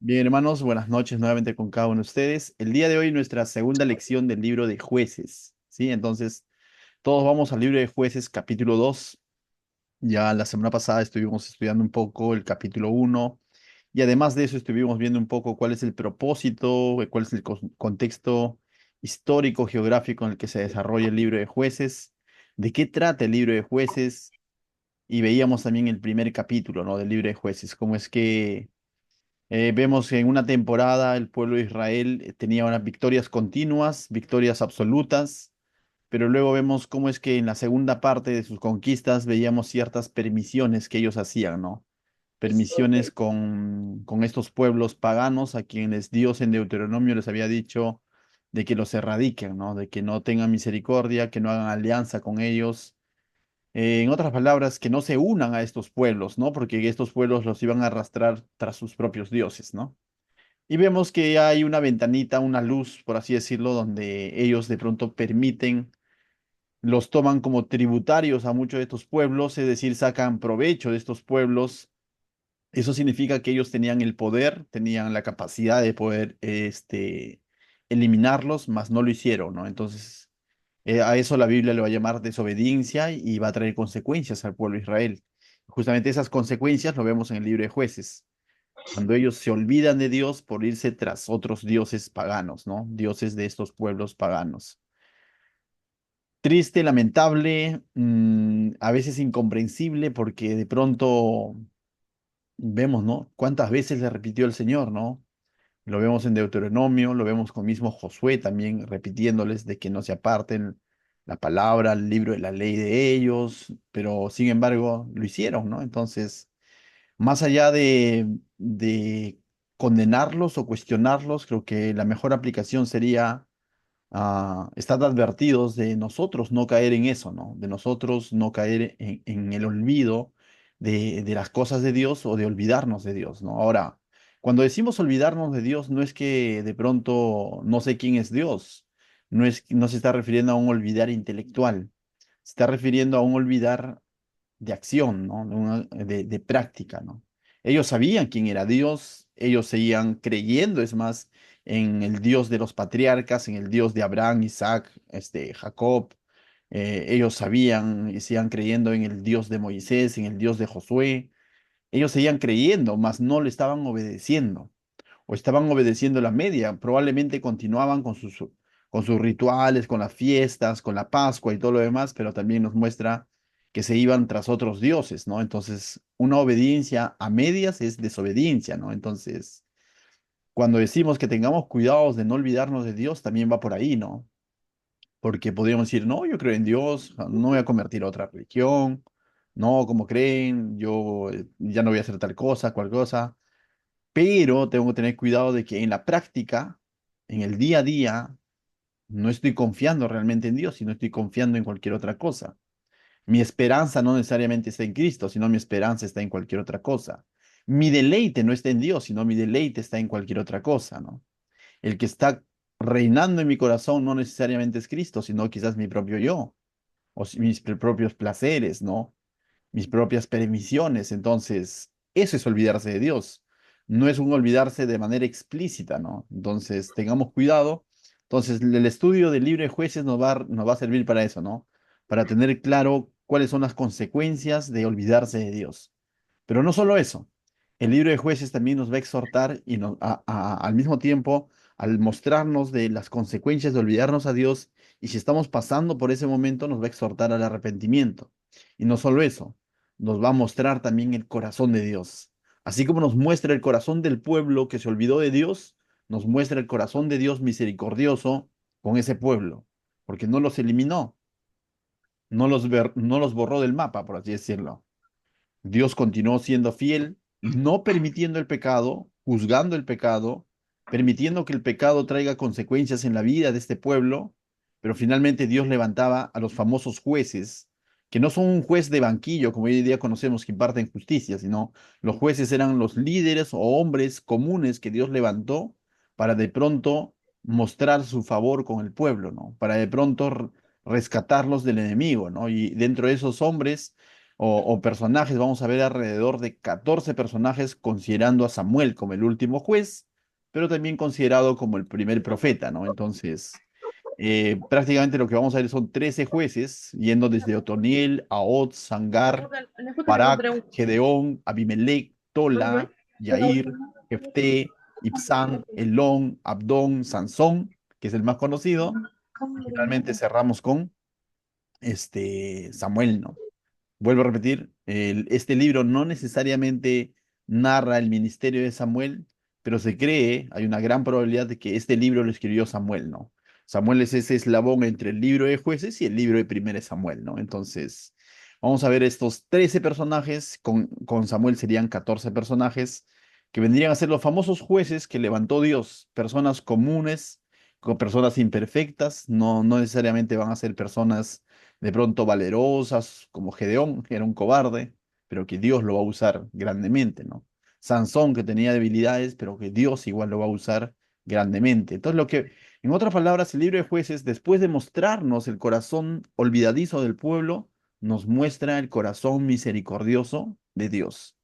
Bien, hermanos, buenas noches nuevamente con cada uno de ustedes. El día de hoy nuestra segunda lección del libro de Jueces, ¿sí? Entonces, todos vamos al libro de Jueces, capítulo 2. Ya la semana pasada estuvimos estudiando un poco el capítulo 1 y además de eso estuvimos viendo un poco cuál es el propósito, cuál es el contexto histórico, geográfico en el que se desarrolla el libro de Jueces, de qué trata el libro de Jueces y veíamos también el primer capítulo, ¿no? Del libro de Jueces, cómo es que vemos que en una temporada el pueblo de Israel tenía unas victorias continuas, victorias absolutas, pero luego vemos cómo es que en la segunda parte de sus conquistas veíamos ciertas permisiones que ellos hacían, ¿no? Permisiones con estos pueblos paganos a quienes Dios en Deuteronomio les había dicho de que los erradiquen, ¿no? De que no tengan misericordia, que no hagan alianza con ellos. En otras palabras, que no se unan a estos pueblos, ¿no? Porque estos pueblos los iban a arrastrar tras sus propios dioses, ¿no? Y vemos que hay una ventanita, una luz, por así decirlo, donde ellos de pronto permiten, los toman como tributarios a muchos de estos pueblos, es decir, sacan provecho de estos pueblos. Eso significa que ellos tenían el poder, tenían la capacidad de poder eliminarlos, mas no lo hicieron, ¿no? Entonces, a eso la Biblia le va a llamar desobediencia y va a traer consecuencias al pueblo de Israel. Justamente esas consecuencias lo vemos en el libro de Jueces cuando ellos se olvidan de Dios por irse tras otros dioses paganos, ¿no? Dioses de estos pueblos paganos. Triste, lamentable, a veces incomprensible, porque de pronto vemos, ¿no? ¿Cuántas veces le repitió el Señor, ¿no? Lo vemos en Deuteronomio, lo vemos con mismo Josué también repitiéndoles de que no se aparten la palabra, el libro de la ley de ellos, pero sin embargo lo hicieron, ¿no? Entonces, más allá de condenarlos o cuestionarlos, creo que la mejor aplicación sería estar advertidos de nosotros no caer en eso, ¿no? De nosotros no caer en el olvido de las cosas de Dios o de olvidarnos de Dios, ¿no? Ahora, cuando decimos olvidarnos de Dios, no es que de pronto no sé quién es Dios, no se está refiriendo a un olvidar intelectual, se está refiriendo a un olvidar de acción, ¿no? De práctica, ¿no? Ellos sabían quién era Dios, ellos seguían creyendo, es más, en el Dios de los patriarcas, en el Dios de Abraham, Isaac, Jacob. Ellos sabían y seguían creyendo en el Dios de Moisés, en el Dios de Josué. Ellos seguían creyendo, mas no le estaban obedeciendo o estaban obedeciendo la media, probablemente continuaban con sus rituales, con las fiestas, con la Pascua y todo lo demás, pero también nos muestra que se iban tras otros dioses, ¿no? Entonces, una obediencia a medias es desobediencia, ¿no? Entonces, cuando decimos que tengamos cuidados de no olvidarnos de Dios, también va por ahí, ¿no? Porque podríamos decir, no, yo creo en Dios, no me voy a convertir a otra religión, no, como creen, yo ya no voy a hacer tal cosa, cual cosa, pero tengo que tener cuidado de que en la práctica, en el día a día, no estoy confiando realmente en Dios, sino estoy confiando en cualquier otra cosa. Mi esperanza no necesariamente está en Cristo, sino mi esperanza está en cualquier otra cosa. Mi deleite no está en Dios, sino mi deleite está en cualquier otra cosa, ¿no? El que está reinando en mi corazón no necesariamente es Cristo, sino quizás mi propio yo, o mis propios placeres, ¿no? Mis propias permisiones. Entonces, eso es olvidarse de Dios. No es un olvidarse de manera explícita, ¿no? Entonces, tengamos cuidado. Entonces, el estudio del libro de jueces nos va a servir para eso, ¿no? Para tener claro cuáles son las consecuencias de olvidarse de Dios. Pero no solo eso. El libro de jueces también nos va a exhortar y al mismo tiempo, al mostrarnos de las consecuencias de olvidarnos a Dios, y si estamos pasando por ese momento, nos va a exhortar al arrepentimiento. Y no solo eso, nos va a mostrar también el corazón de Dios. Así como nos muestra el corazón del pueblo que se olvidó de Dios, nos muestra el corazón de Dios misericordioso con ese pueblo, porque no los eliminó, no los borró del mapa, por así decirlo. Dios continuó siendo fiel, no permitiendo el pecado, juzgando el pecado, permitiendo que el pecado traiga consecuencias en la vida de este pueblo, pero finalmente Dios levantaba a los famosos jueces, que no son un juez de banquillo, como hoy en día conocemos, que imparten justicia, sino los jueces eran los líderes o hombres comunes que Dios levantó para de pronto mostrar su favor con el pueblo, ¿no? Para de pronto rescatarlos del enemigo, ¿no? Y dentro de esos hombres o personajes, vamos a ver alrededor de 14 personajes considerando a Samuel como el último juez, pero también considerado como el primer profeta, ¿no? Entonces, prácticamente lo que vamos a ver son 13 jueces, yendo desde Otoniel, Ahod, Sangar, Barak, Gedeón, Abimelech, Tola, Yair, Jefté, Ibsán, Elón, Abdón, Sansón, que es el más conocido, y finalmente cerramos con Samuel, ¿no? Vuelvo a repetir, este libro no necesariamente narra el ministerio de Samuel, pero se cree, hay una gran probabilidad de que este libro lo escribió Samuel, ¿no? Samuel es ese eslabón entre el libro de jueces y el libro de Primera de Samuel, ¿no? Entonces, vamos a ver estos 13 personajes, con Samuel serían 14 personajes, que vendrían a ser los famosos jueces que levantó Dios, personas comunes, con personas imperfectas, no necesariamente van a ser personas de pronto valerosas, como Gedeón, que era un cobarde, pero que Dios lo va a usar grandemente, ¿no? Sansón, que tenía debilidades, pero que Dios igual lo va a usar grandemente. Entonces, en otras palabras, el libro de Jueces, después de mostrarnos el corazón olvidadizo del pueblo, nos muestra el corazón misericordioso de Dios.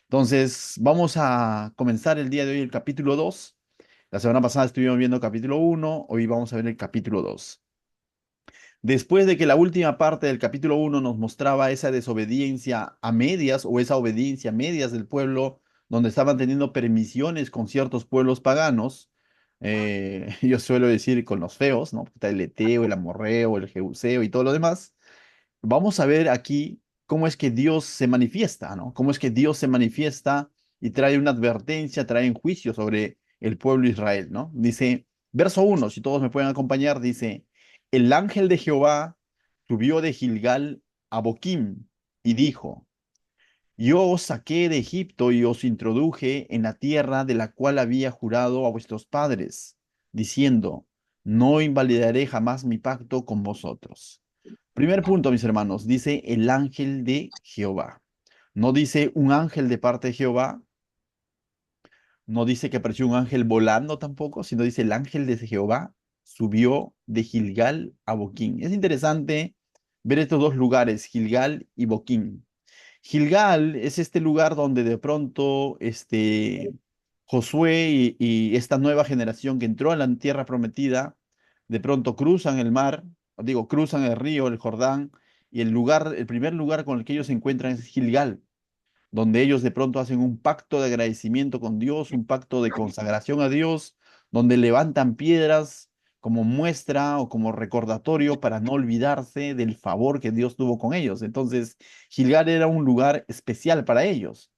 Entonces, vamos a comenzar el día de hoy el capítulo 2. La semana pasada estuvimos viendo el capítulo 1, hoy vamos a ver el capítulo 2. Después de que la última parte del capítulo 1 nos mostraba esa desobediencia a medias o esa obediencia a medias del pueblo, donde estaban teniendo permisiones con ciertos pueblos paganos, yo suelo decir con los feos, ¿no? Está el eteo, el amorreo, el jebuseo y todo lo demás. Vamos a ver aquí cómo es que Dios se manifiesta, ¿no? Cómo es que Dios se manifiesta y trae una advertencia, trae un juicio sobre el pueblo de Israel, ¿no? Dice, verso 1, si todos me pueden acompañar, dice, el ángel de Jehová subió de Gilgal a Boquim y dijo, yo os saqué de Egipto y os introduje en la tierra de la cual había jurado a vuestros padres, diciendo, no invalidaré jamás mi pacto con vosotros. Primer punto, mis hermanos, dice el ángel de Jehová. No dice un ángel de parte de Jehová, no dice que apareció un ángel volando tampoco, sino dice el ángel de Jehová subió de Gilgal a Boquín. Es interesante ver estos dos lugares, Gilgal y Boquín. Gilgal es este lugar donde de pronto Josué y esta nueva generación que entró a la tierra prometida, de pronto cruzan el mar, digo, cruzan el río, el Jordán, y el primer lugar con el que ellos se encuentran es Gilgal, donde ellos de pronto hacen un pacto de agradecimiento con Dios, un pacto de consagración a Dios, donde levantan piedras como muestra o como recordatorio para no olvidarse del favor que Dios tuvo con ellos. Entonces, Gilgal era un lugar especial para ellos.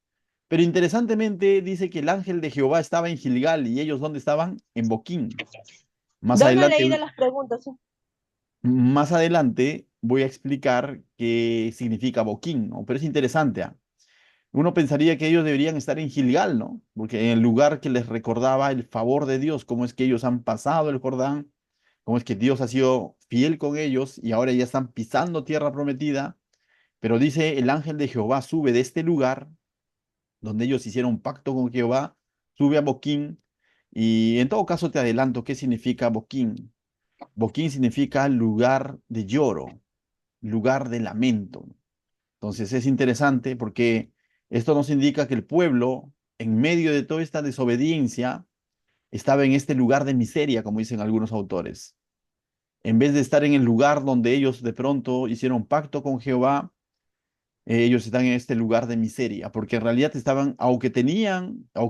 Pero interesantemente dice que el ángel de Jehová estaba en Gilgal y ellos ¿dónde estaban? En Boquín. Más ¿Dónde he adelante, leído las preguntas? más adelante voy a explicar qué significa Boquín, ¿no? Pero es interesante, ¿ah? Uno pensaría que ellos deberían estar en Gilgal, ¿no? Porque en el lugar que les recordaba el favor de Dios, cómo es que ellos han pasado el Jordán, cómo es que Dios ha sido fiel con ellos y ahora ya están pisando tierra prometida. Pero dice, el ángel de Jehová sube de este lugar donde ellos hicieron un pacto con Jehová, sube a Boquín. Y en todo caso te adelanto qué significa Boquín. Boquín significa lugar de lloro, lugar de lamento. Entonces es interesante porque esto nos indica que el pueblo, en medio de toda esta desobediencia, estaba en este lugar de miseria, como dicen algunos autores. En vez de estar en el lugar donde ellos de pronto hicieron pacto con Jehová, ellos están en este lugar de miseria, porque en realidad estaban, aunque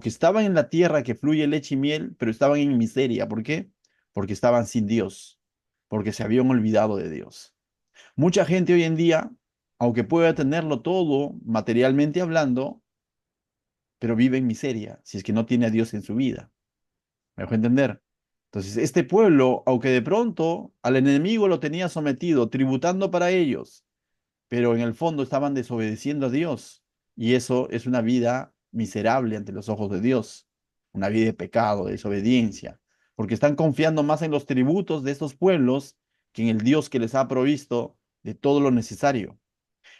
estaban en la tierra que fluye leche y miel, pero estaban en miseria. ¿Por qué? Porque estaban sin Dios, porque se habían olvidado de Dios. Mucha gente hoy en día, aunque pueda tenerlo todo materialmente hablando, pero vive en miseria si es que no tiene a Dios en su vida. ¿Me dejo entender? Entonces, este pueblo, aunque de pronto al enemigo lo tenía sometido, tributando para ellos, pero en el fondo estaban desobedeciendo a Dios. Y eso es una vida miserable ante los ojos de Dios, una vida de pecado, de desobediencia, porque están confiando más en los tributos de estos pueblos que en el Dios que les ha provisto de todo lo necesario.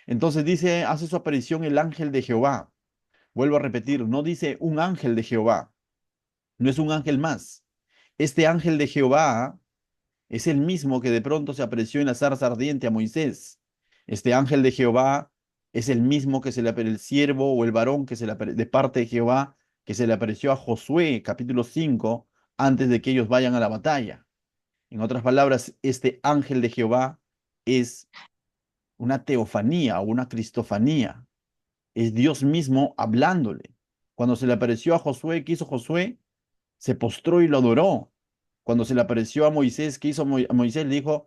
Entonces dice, hace su aparición el ángel de Jehová. Vuelvo a repetir, no dice un ángel de Jehová, no es un ángel más. Este ángel de Jehová es el mismo que de pronto se apareció en la zarza ardiente a Moisés. Este ángel de Jehová es el mismo que el siervo o el varón que de parte de Jehová, que se le apareció a Josué, capítulo 5 antes de que ellos vayan a la batalla. En otras palabras, este ángel de Jehová es una teofanía o una cristofanía. Es Dios mismo hablándole. Cuando se le apareció a Josué, ¿qué hizo Josué? Se postró y lo adoró. Cuando se le apareció a Moisés, ¿qué hizo a Moisés? Le dijo,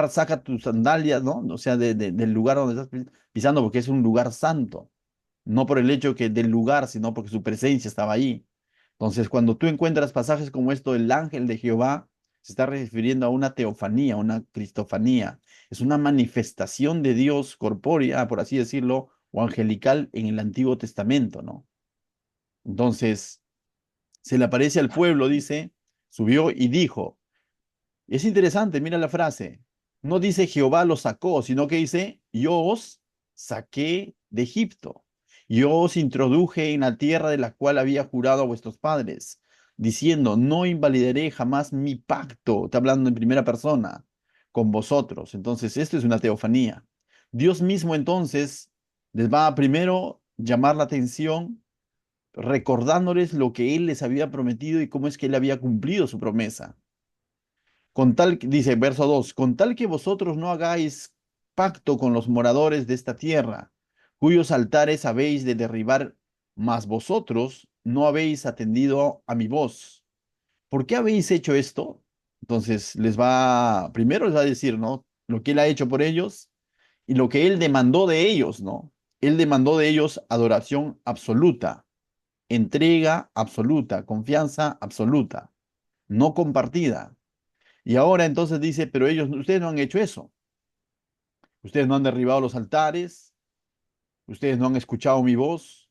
saca tus sandalias, ¿no? O sea, del lugar donde estás pisando, porque es un lugar santo. No por el hecho que del lugar, sino porque su presencia estaba ahí. Entonces, cuando tú encuentras pasajes como esto, el ángel de Jehová se está refiriendo a una teofanía, una cristofanía. Es una manifestación de Dios corpórea, por así decirlo, o angelical en el Antiguo Testamento, ¿no? Entonces, se le aparece al pueblo, dice, subió y dijo. Es interesante, mira la frase. No dice Jehová los sacó, sino que dice, yo os saqué de Egipto. Yo os introduje en la tierra de la cual había jurado a vuestros padres, diciendo, no invalidaré jamás mi pacto. Está hablando en primera persona con vosotros. Entonces, esto es una teofanía. Dios mismo entonces les va a primero llamar la atención recordándoles lo que Él les había prometido y cómo es que Él había cumplido su promesa. Con tal, dice verso 2, con tal que vosotros no hagáis pacto con los moradores de esta tierra, cuyos altares habéis de derribar, mas vosotros no habéis atendido a mi voz. ¿Por qué habéis hecho esto? Entonces primero les va a decir, ¿no? Lo que Él ha hecho por ellos y lo que Él demandó de ellos, ¿no? Él demandó de ellos adoración absoluta, entrega absoluta, confianza absoluta, no compartida. Y ahora entonces dice, pero ustedes no han hecho eso. Ustedes no han derribado los altares, ustedes no han escuchado mi voz,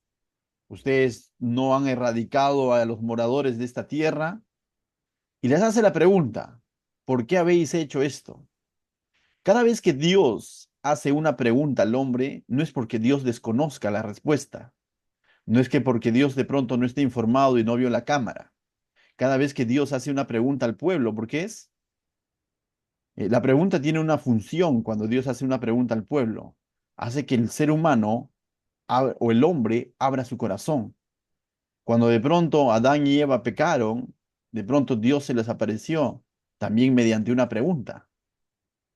ustedes no han erradicado a los moradores de esta tierra. Y les hace la pregunta, ¿por qué habéis hecho esto? Cada vez que Dios hace una pregunta al hombre, no es porque Dios desconozca la respuesta, no es que porque Dios de pronto no esté informado y no vio la cámara. Cada vez que Dios hace una pregunta al pueblo, ¿por qué es? La pregunta tiene una función cuando Dios hace una pregunta al pueblo. Hace que el ser humano o el hombre abra su corazón. Cuando de pronto Adán y Eva pecaron, de pronto Dios se les apareció también mediante una pregunta,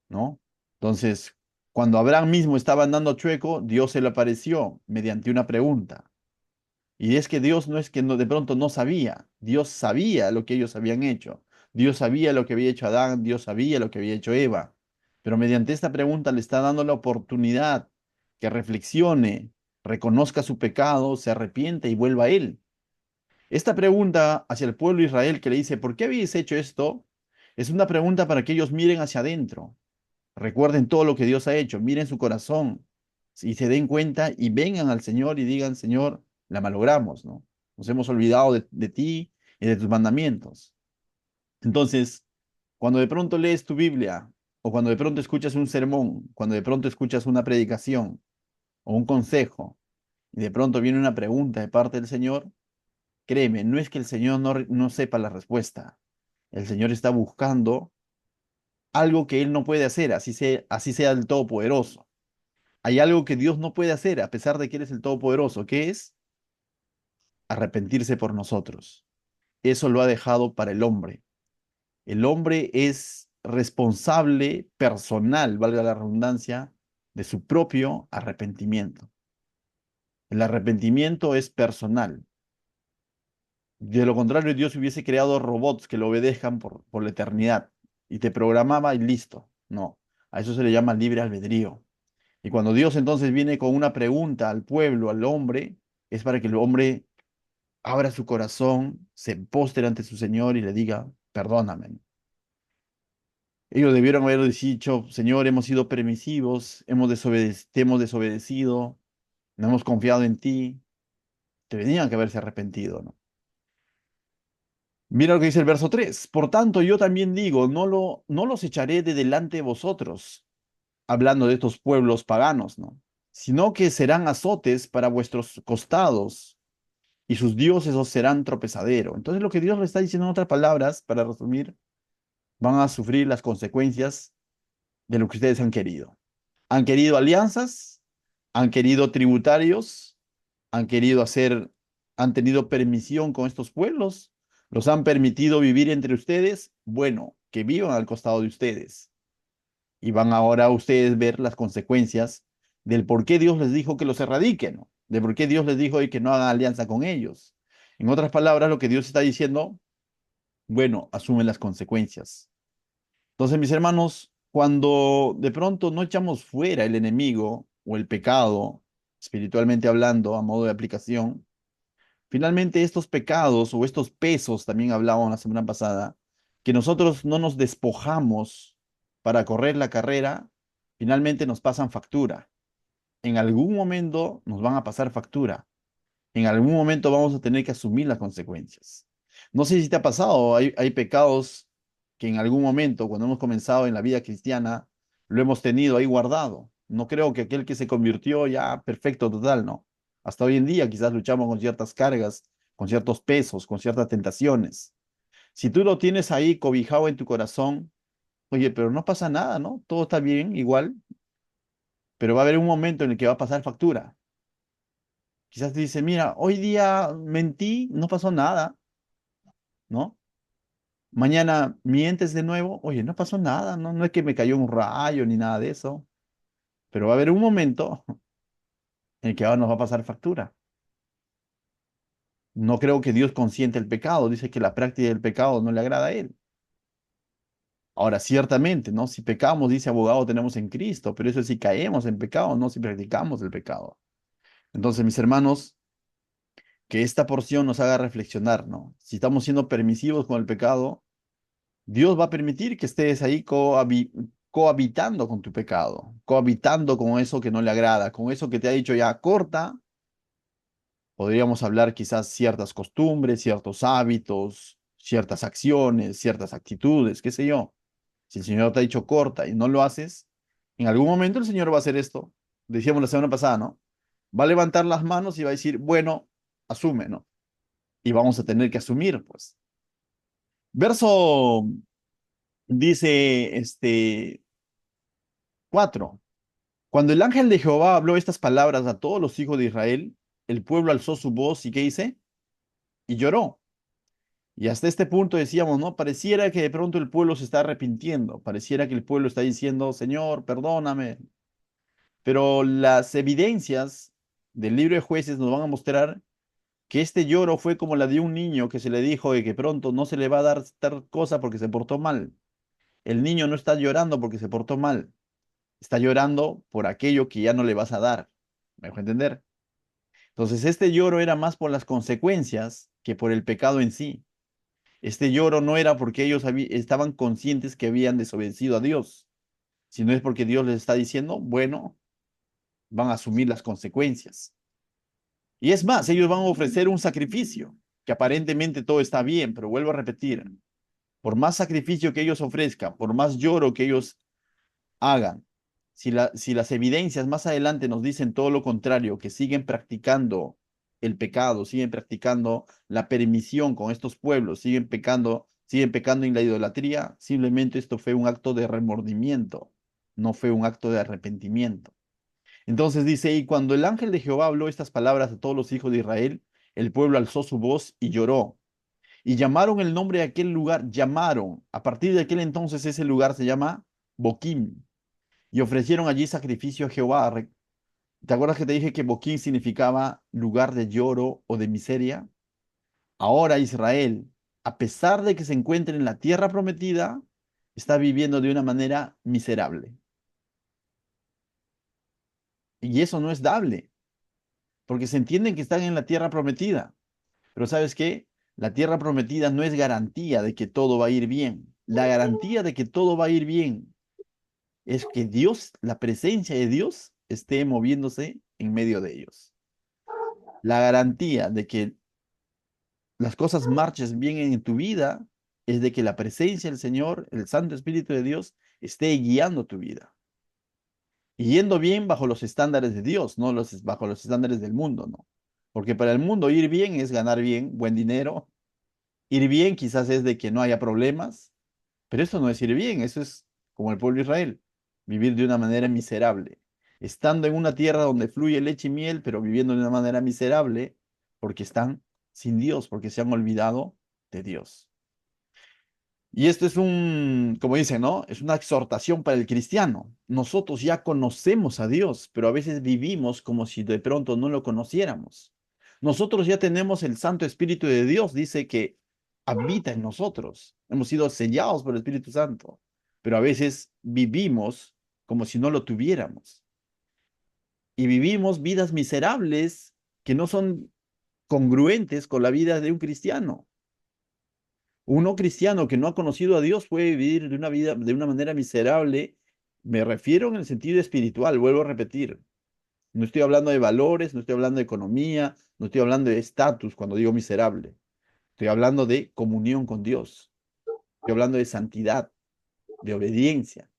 ¿no? Entonces, cuando Abraham mismo estaba andando chueco, Dios se le apareció mediante una pregunta. Y es que Dios no es que de pronto no sabía, Dios sabía lo que ellos habían hecho. Dios sabía lo que había hecho Adán, Dios sabía lo que había hecho Eva. Pero mediante esta pregunta le está dando la oportunidad que reflexione, reconozca su pecado, se arrepiente y vuelva a Él. Esta pregunta hacia el pueblo de Israel que le dice, ¿por qué habéis hecho esto? Es una pregunta para que ellos miren hacia adentro. Recuerden todo lo que Dios ha hecho, miren su corazón y se den cuenta y vengan al Señor y digan, Señor, la malogramos, ¿no? Nos hemos olvidado de ti y de tus mandamientos. Entonces, cuando de pronto lees tu Biblia o cuando de pronto escuchas un sermón, cuando de pronto escuchas una predicación o un consejo y de pronto viene una pregunta de parte del Señor, créeme, no es que el Señor no sepa la respuesta. El Señor está buscando algo que Él no puede hacer, así sea el Todopoderoso. Hay algo que Dios no puede hacer a pesar de que Él es el Todopoderoso, que es arrepentirse por nosotros. Eso lo ha dejado para el hombre. El hombre es responsable personal, valga la redundancia, de su propio arrepentimiento. El arrepentimiento es personal. De lo contrario, Dios hubiese creado robots que lo obedezcan por la eternidad y te programaba y listo. No, a eso se le llama libre albedrío. Y cuando Dios entonces viene con una pregunta al pueblo, al hombre, es para que el hombre abra su corazón, se postre ante su Señor y le diga, perdóname. Ellos debieron haber dicho, Señor, hemos sido permisivos, te hemos desobedecido, no hemos confiado en ti. Tenían que haberse arrepentido, ¿no? Mira lo que dice el verso 3. Por tanto, yo también digo, no los echaré de delante de vosotros, hablando de estos pueblos paganos, ¿no? Sino que serán azotes para vuestros costados y sus dioses os serán tropezadero. Entonces lo que Dios le está diciendo en otras palabras, para resumir, van a sufrir las consecuencias de lo que ustedes han querido. Han querido alianzas, Han querido tributarios, han querido hacer, han tenido permisión con estos pueblos, los han permitido vivir entre ustedes, bueno, que vivan al costado de ustedes. Y van ahora a ustedes ver las consecuencias del por qué Dios les dijo que los erradiquen, ¿no? De por qué Dios les dijo y que no hagan alianza con ellos. En otras palabras, lo que Dios está diciendo, bueno, asumen las consecuencias. Entonces, mis hermanos, cuando de pronto no echamos fuera el enemigo o el pecado, espiritualmente hablando, a modo de aplicación, finalmente estos pecados o estos pesos, también hablábamos la semana pasada, que nosotros no nos despojamos para correr la carrera, finalmente nos pasan factura. En algún momento nos van a pasar factura. En algún momento vamos a tener que asumir las consecuencias. No sé si te ha pasado, hay pecados que en algún momento, cuando hemos comenzado en la vida cristiana, lo hemos tenido ahí guardado. No creo que aquel que se convirtió ya perfecto total, no. Hasta hoy en día quizás luchamos con ciertas cargas, con ciertos pesos, con ciertas tentaciones. Si tú lo tienes ahí cobijado en tu corazón, oye, pero no pasa nada, ¿no? Todo está bien, igual, pero va a haber un momento en el que va a pasar factura. Quizás te dice, mira, hoy día mentí, no pasó nada, ¿no? Mañana mientes de nuevo, oye, no pasó nada, no, no es que me cayó un rayo ni nada de eso, pero va a haber un momento en el que ahora nos va a pasar factura. No creo que Dios consiente el pecado, dice que la práctica del pecado no le agrada a Él. Ahora, ciertamente, ¿no? Si pecamos, dice abogado, tenemos en Cristo, pero eso es si caemos en pecado, no si practicamos el pecado. Entonces, mis hermanos, que esta porción nos haga reflexionar, ¿no? Si estamos siendo permisivos con el pecado, Dios va a permitir que estés ahí cohabitando con tu pecado, cohabitando con eso que no le agrada, con eso que te ha dicho ya corta. Podríamos hablar quizás ciertas costumbres, ciertos hábitos, ciertas acciones, ciertas actitudes, qué sé yo. Si el Señor te ha dicho corta y no lo haces, en algún momento el Señor va a hacer esto. Decíamos la semana pasada, ¿no? Va a levantar las manos y va a decir, bueno, asume, ¿no? Y vamos a tener que asumir, pues. Verso dice, 4. Cuando el ángel de Jehová habló estas palabras a todos los hijos de Israel, el pueblo alzó su voz y ¿qué hice? Y lloró. Y hasta este punto decíamos, ¿no? Pareciera que de pronto el pueblo se está arrepintiendo, pareciera que el pueblo está diciendo, Señor, perdóname. Pero las evidencias del libro de jueces nos van a mostrar que este lloro fue como la de un niño que se le dijo de que pronto no se le va a dar tal cosa porque se portó mal. El niño no está llorando porque se portó mal, está llorando por aquello que ya no le vas a dar. ¿Me dejo entender? Entonces, este lloro era más por las consecuencias que por el pecado en sí. Este lloro no era porque ellos estaban conscientes que habían desobedecido a Dios, sino es porque Dios les está diciendo, bueno, van a asumir las consecuencias. Y es más, ellos van a ofrecer un sacrificio, que aparentemente todo está bien, pero vuelvo a repetir, por más sacrificio que ellos ofrezcan, por más lloro que ellos hagan, si las evidencias más adelante nos dicen todo lo contrario, que siguen practicando el pecado, siguen practicando la permisión con estos pueblos, siguen pecando en la idolatría, simplemente esto fue un acto de remordimiento, no fue un acto de arrepentimiento. Entonces dice, y cuando el ángel de Jehová habló estas palabras a todos los hijos de Israel, el pueblo alzó su voz y lloró. Y llamaron el nombre de aquel lugar, llamaron. A partir de aquel entonces ese lugar se llama Boquim y ofrecieron allí sacrificio a Jehová. ¿Te acuerdas que te dije que Boquín significaba lugar de lloro o de miseria? Ahora Israel, a pesar de que se encuentre en la tierra prometida, está viviendo de una manera miserable. Y eso no es dable, porque se entienden que están en la tierra prometida. Pero ¿sabes qué? La tierra prometida no es garantía de que todo va a ir bien. La garantía de que todo va a ir bien es que Dios, la presencia de Dios, esté moviéndose en medio de ellos. La garantía de que las cosas marchen bien en tu vida es de que la presencia del Señor, el Santo Espíritu de Dios, esté guiando tu vida. Y yendo bien bajo los estándares de Dios, no bajo los estándares del mundo, ¿no? Porque para el mundo ir bien es ganar bien, buen dinero. Ir bien quizás es de que no haya problemas, pero eso no es ir bien, eso es como el pueblo de Israel, vivir de una manera miserable. estando en una tierra donde fluye leche y miel, pero viviendo de una manera miserable, porque están sin Dios, porque se han olvidado de Dios. Y esto es como dicen, ¿no? Es una exhortación para el cristiano. Nosotros ya conocemos a Dios, pero a veces vivimos como si de pronto no lo conociéramos. Nosotros ya tenemos el Santo Espíritu de Dios, dice que habita en nosotros. Hemos sido sellados por el Espíritu Santo, pero a veces vivimos como si no lo tuviéramos. Y vivimos vidas miserables que no son congruentes con la vida de un cristiano. Uno cristiano que no ha conocido a Dios puede vivir de una vida de una manera miserable. Me refiero en el sentido espiritual, vuelvo a repetir. No estoy hablando de valores, no estoy hablando de economía, no estoy hablando de estatus cuando digo miserable. Estoy hablando de comunión con Dios. Estoy hablando de santidad, de obediencia.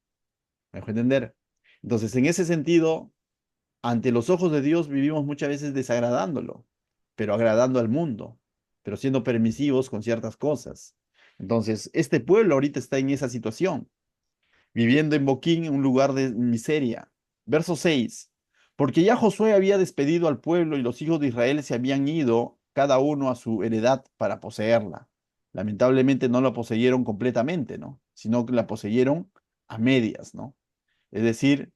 ¿Me dejo entender? Entonces, en ese sentido, ante los ojos de Dios vivimos muchas veces desagradándolo, pero agradando al mundo, pero siendo permisivos con ciertas cosas. Entonces, este pueblo ahorita está en esa situación, viviendo en Boquín, en un lugar de miseria. Verso 6. Porque ya Josué había despedido al pueblo y los hijos de Israel se habían ido cada uno a su heredad para poseerla. Lamentablemente no la poseyeron completamente, ¿no? Sino que la poseyeron a medias, ¿no? Es decir,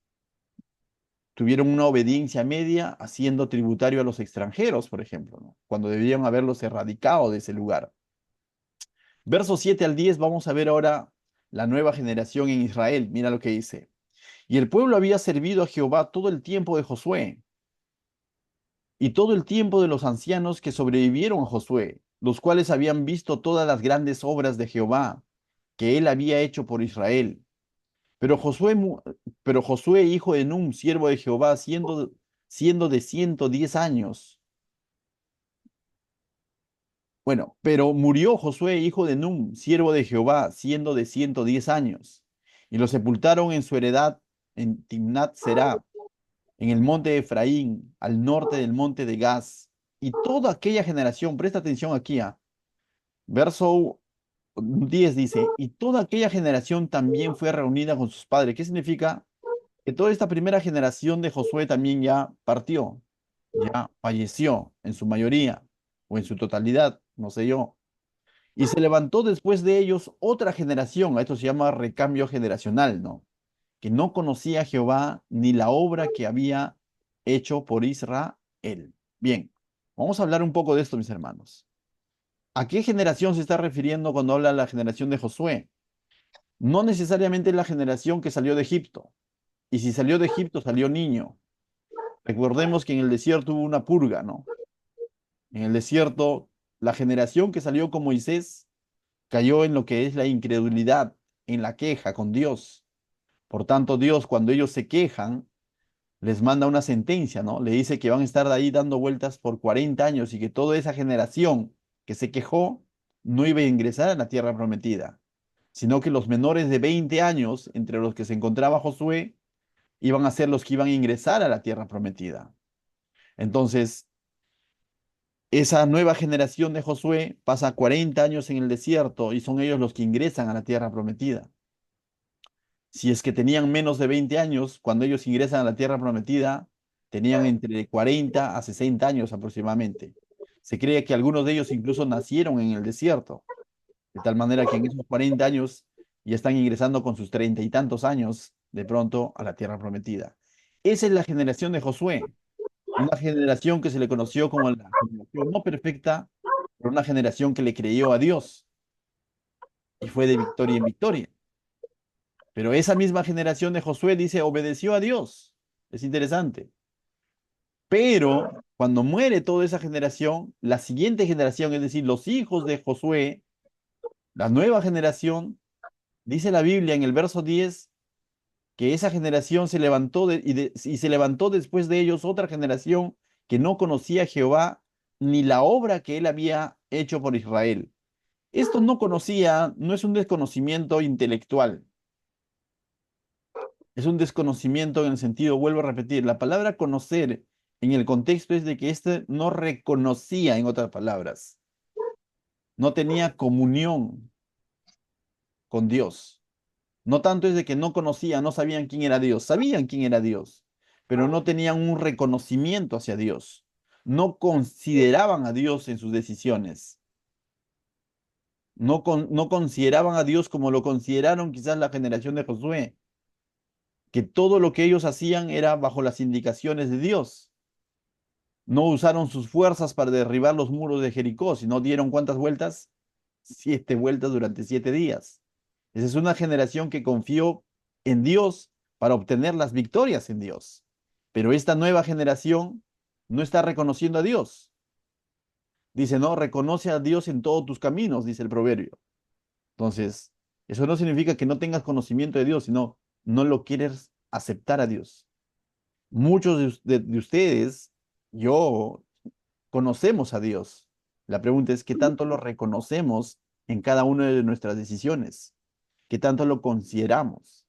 tuvieron una obediencia media haciendo tributario a los extranjeros, por ejemplo, ¿no? Cuando debían haberlos erradicado de ese lugar. Versos 7 al 10, vamos a ver ahora la nueva generación en Israel. Mira lo que dice. Y el pueblo había servido a Jehová todo el tiempo de Josué y todo el tiempo de los ancianos que sobrevivieron a Josué, los cuales habían visto todas las grandes obras de Jehová que él había hecho por Israel. Pero Josué, pero Josué, hijo de Num, siervo de Jehová, siendo de 110 años. Bueno, pero murió Josué, hijo de Num, siervo de Jehová, siendo de 110 años. Y lo sepultaron en su heredad en Timnat Será, en el monte de Efraín, al norte del monte de Gaz. Y toda aquella generación, presta atención aquí, verso 10 dice, y toda aquella generación también fue reunida con sus padres. ¿Qué significa? Que toda esta primera generación de Josué también ya partió, ya falleció en su mayoría o en su totalidad, no sé yo. Y se levantó después de ellos otra generación, a esto se llama recambio generacional, ¿no? Que no conocía a Jehová ni la obra que había hecho por Israel. Bien, vamos a hablar un poco de esto, mis hermanos. ¿A qué generación se está refiriendo cuando habla la generación de Josué? No necesariamente la generación que salió de Egipto. Y si salió de Egipto, salió niño. Recordemos que en el desierto hubo una purga, ¿no? En el desierto, la generación que salió con Moisés cayó en lo que es la incredulidad, en la queja con Dios. Por tanto, Dios, cuando ellos se quejan, les manda una sentencia, ¿no? Le dice que van a estar de ahí dando vueltas por 40 años y que toda esa generación que se quejó no iba a ingresar a la tierra prometida, sino que los menores de 20 años, entre los que se encontraba Josué, iban a ser los que iban a ingresar a la tierra prometida. Entonces, esa nueva generación de Josué pasa 40 años en el desierto y son ellos los que ingresan a la tierra prometida. Si es que tenían menos de 20 años, cuando ellos ingresan a la tierra prometida, tenían entre 40 a 60 años aproximadamente. Se cree que algunos de ellos incluso nacieron en el desierto, de tal manera que en esos 40 años ya están ingresando con sus 30 y tantos años de pronto a la tierra prometida. Esa es la generación de Josué, una generación que se le conoció como la generación no perfecta, pero una generación que le creyó a Dios y fue de victoria en victoria. Pero esa misma generación de Josué dice, obedeció a Dios. Es interesante. Pero cuando muere toda esa generación, la siguiente generación, es decir, los hijos de Josué, la nueva generación, dice la Biblia en el verso 10 que esa generación se levantó y se levantó después de ellos otra generación que no conocía a Jehová ni la obra que él había hecho por Israel. Esto no conocía, no es un desconocimiento intelectual. Es un desconocimiento en el sentido, vuelvo a repetir, la palabra conocer en el contexto es de que éste no reconocía, en otras palabras, no tenía comunión con Dios. No tanto es de que no conocía, no sabían quién era Dios, sabían quién era Dios, pero no tenían un reconocimiento hacia Dios. No consideraban a Dios en sus decisiones. No consideraban a Dios como lo consideraron quizás la generación de Josué, que todo lo que ellos hacían era bajo las indicaciones de Dios. No usaron sus fuerzas para derribar los muros de Jericó, sino dieron ¿cuántas vueltas? 7 vueltas durante 7 días. Esa es una generación que confió en Dios para obtener las victorias en Dios. Pero esta nueva generación no está reconociendo a Dios. Dice, no, reconoce a Dios en todos tus caminos, dice el proverbio. Entonces, eso no significa que no tengas conocimiento de Dios, sino no lo quieres aceptar a Dios. Muchos de ustedes, yo, conocemos a Dios. La pregunta es, ¿qué tanto lo reconocemos en cada una de nuestras decisiones? ¿Qué tanto lo consideramos?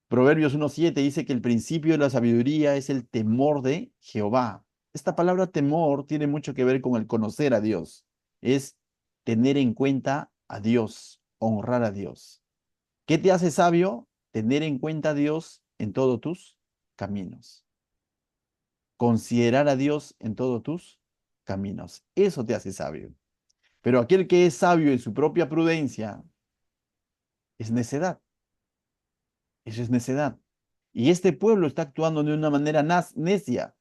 Proverbios 1:7 dice que el principio de la sabiduría es el temor de Jehová. Esta palabra temor tiene mucho que ver con el conocer a Dios. Es tener en cuenta a Dios, honrar a Dios. ¿Qué te hace sabio? Tener en cuenta a Dios en todos tus caminos. Considerar a Dios en todos tus caminos. Eso te hace sabio. Pero aquel que es sabio en su propia prudencia es necedad. Eso es necedad. Y este pueblo está actuando de una manera necia,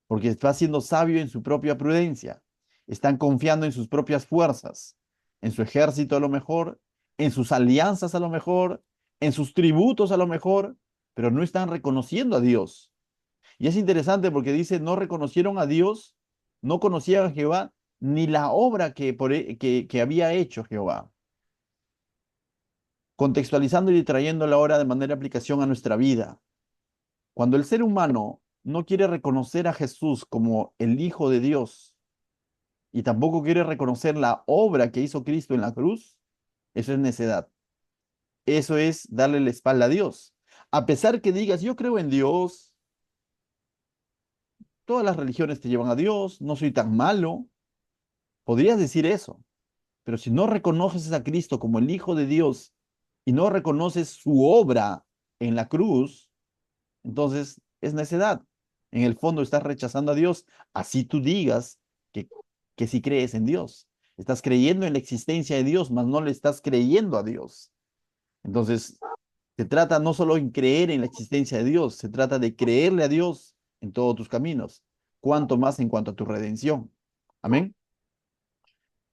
porque está siendo sabio en su propia prudencia. Están confiando en sus propias fuerzas, en su ejército a lo mejor, en sus alianzas a lo mejor, en sus tributos a lo mejor, pero no están reconociendo a Dios. Y es interesante porque dice, no reconocieron a Dios, no conocían a Jehová, ni la obra que había hecho Jehová. Contextualizando y trayéndola ahora de manera de aplicación a nuestra vida. Cuando el ser humano no quiere reconocer a Jesús como el Hijo de Dios y tampoco quiere reconocer la obra que hizo Cristo en la cruz, eso es necedad. Eso es darle la espalda a Dios. A pesar que digas, yo creo en Dios, todas las religiones te llevan a Dios, no soy tan malo, podrías decir eso. Pero si no reconoces a Cristo como el Hijo de Dios y no reconoces su obra en la cruz, entonces es necedad. En el fondo estás rechazando a Dios, así tú digas que, que sí crees en Dios. Estás creyendo en la existencia de Dios, mas no le estás creyendo a Dios. Entonces, se trata no solo en creer en la existencia de Dios, se trata de creerle a Dios en todos tus caminos, cuanto más en cuanto a tu redención. Amén.